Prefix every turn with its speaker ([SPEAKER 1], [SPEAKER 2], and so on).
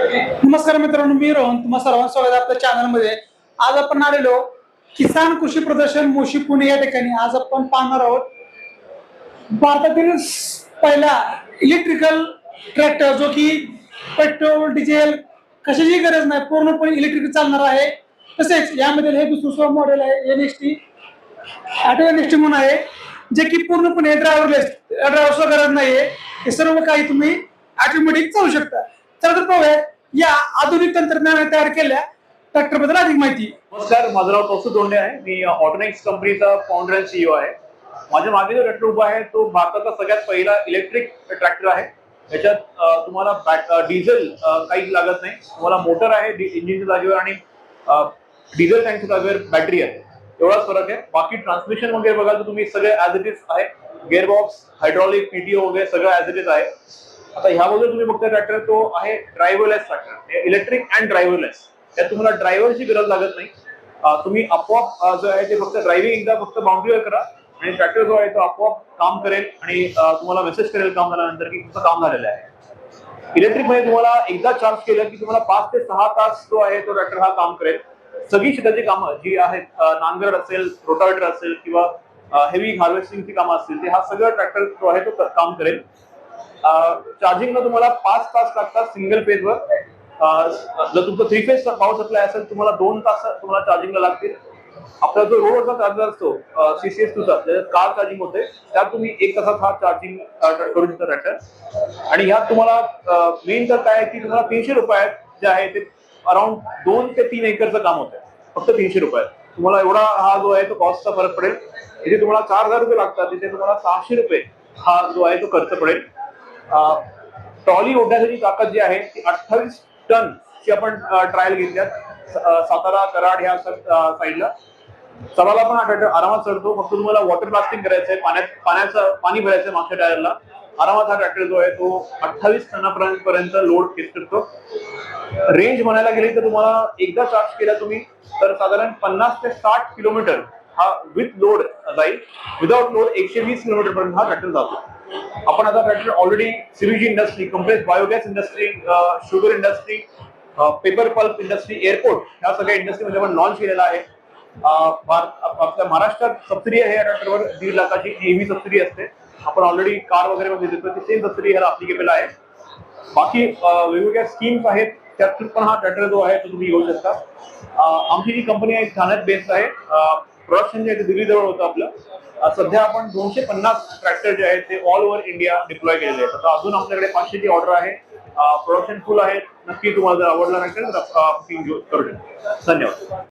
[SPEAKER 1] नमस्कार मित्रांनो, मी रोहन तुम्हा सर्वांचं स्वागत आहे आपल्या चॅनलमध्ये। आज आपण आलेलो किसान कृषी प्रदर्शन मोशी पुणे या ठिकाणी। आज आपण पाहणार आहोत भारतातील पहिला इलेक्ट्रिकल ट्रॅक्टर, जो की पेट्रोल डिझेल कशाची गरज नाही, पूर्णपणे इलेक्ट्रिक चालणार आहे। तसेच यामध्ये हे दुसरं मॉडेल आहे NXT ऑटो NXT म्हणून आहे, जे की पूर्णपणे ड्रायव्हरची गरज नाहीये। हे सर्व काही तुम्ही ऑटोमॅटिक चालू शकता। तर पाहूया या आधुनिक तंत्रज्ञानाने तयार केलेल्या ट्रॅक्टर बद्दल अधिक माहिती।
[SPEAKER 2] नमस्कार, माझं नाव कौस्तुभ दोंडे आहे। मी ऑटोनेक्स कंपनीचा फाउंडर आणि CEO आहे। माझ्या मागे जो ट्रॅक्टर उभा आहे तो भारताचा सगळ्यात पहिला इलेक्ट्रिक ट्रॅक्टर आहे। याच्यात तुम्हाला डिझेल काहीच लागत नाही। तुम्हाला मोटर आहे इंजिनच्या जागेवर आणि डिझेल टँकच्या जागेवर बॅटरी आहे, एवढाच फरक आहे। बाकी ट्रान्समिशन वगैरे बघाल तर तुम्ही सगळे ऍज इट इज आहे। गिअरबॉक्स, हायड्रॉलिक, PTO वगैरे सगळं ऍज इट इज आहे। आता ह्या बाजूला तुम्ही बघता ट्रॅक्टर तो आहे driverless tractor, electric and driverless. त्यात तुम्हाला ड्रायव्हरची गरज लागत नाही। तुम्ही आपोआप जो आहे ते फक्त ड्रायव्हिंग एकदा फक्त बाउंड्रीवर करा आणि ट्रॅक्टर जो आहे तो आपोआप काम करेल आणि तुम्हाला मेसेज करेल काम झाल्यानंतर की तुमचं काम झालेलं आहे। इलेक्ट्रिक मध्ये तुम्हाला एकदा चार्ज केलं की तुम्हाला 5 ते 6 तास जो आहे तो ट्रॅक्टर हा काम करेल। सगळी शेताची कामं जी आहेत, नांगर असेल, रोटावेटर असेल किंवा हेवी हार्वेस्टिंगची कामं असतील, ते हा सगळं ट्रॅक्टर जो आहे तो काम करेल। चार्जिंगला तुम्हाला 5 तास लागतात सिंगल फेजवर। जर तुमचं 3 फेज पॉवर सप्लाय असेल तुम्हाला 2 तास तुम्हाला चार्जिंगला लागतील। आपला जो रोडवरचा चार्जर असतो CCS2 चा, त्याच्यात कार चार्जिंग होते, त्यात तुम्ही 1 तासात हा चार्जिंग करू शकता ट्रॅक्टर। आणि ह्यात तुम्हाला मेन तर काय की तुम्हाला 300 रुपयात जे आहे ते अराउंड 2 ते 3 एकरचं काम होतं, फक्त 300 रुपयात तुम्हाला एवढा हा जो आहे तो कॉस्टचा फरक पडेल। इथे तुम्हाला 4000 रुपये लागतात, तिथे तुम्हाला 600 रुपये हा जो आहे तो खर्च पडेल। ट्रॉली ओढण्याची ताकद जी आहे ती 28 टन ची आपण ट्रायल घेतल्यात सातारा, कराड ह्या साईडला। चढायला पण हा ट्रॅक्टर आरामात चढतो। फक्त तुम्हाला वॉटर ब्लास्टिंग करायचंय, पाणी भरायचंय मागच्या टायरला। आरामात हा ट्रॅक्टर जो आहे तो 28 टनापर्यंत लोड घेत शकतो। रेंज म्हणायला गेली तर तुम्हाला एकदा चार्ज केला तुम्ही तर साधारण 50 ते 60 किलोमीटर हा विथ लोड जाईल। विदाउट लोड 120 किलोमीटर पर्यंत हा ट्रॅक्टर जातो। आपण आता tractor already CBG industry, compressed biogas industry, sugar industry, paper pulp industry, airport ह्या सगळ्या इंडस्ट्रीमध्ये आपण लॉन्च केलेला आहे। आपल्या महाराष्ट्रात सबसिडी आहे या ट्रॅक्टरवर 1.5 लाखाची EV सबसिडी असते। आपण ऑलरेडी कार वगैरे मध्ये देतो, ती सेम सबसिडी ह्याला अप्लिकेबल आहे। बाकी वेगवेगळ्या स्कीम्स आहेत, त्यातून पण हा ट्रॅक्टर जो आहे तो तुम्ही घेऊ शकता। आमची जी कंपनी आहे ठाण्यात बेस्ड आहे। प्रोडक्शन जे आहे ते दिल्ली जवळ होतं आपलं। सध्या आपण 250 ट्रॅक्टर जे आहेत ते ऑल ओव्हर इंडिया डिप्लॉय केलेले आहेत। आता अजून आपल्याकडे 500 ची ऑर्डर आहे। प्रोडक्शन फुल आहे। नक्की तुम्हाला जर आवडला नसेल तर बुकिंग करू शकता। धन्यवाद।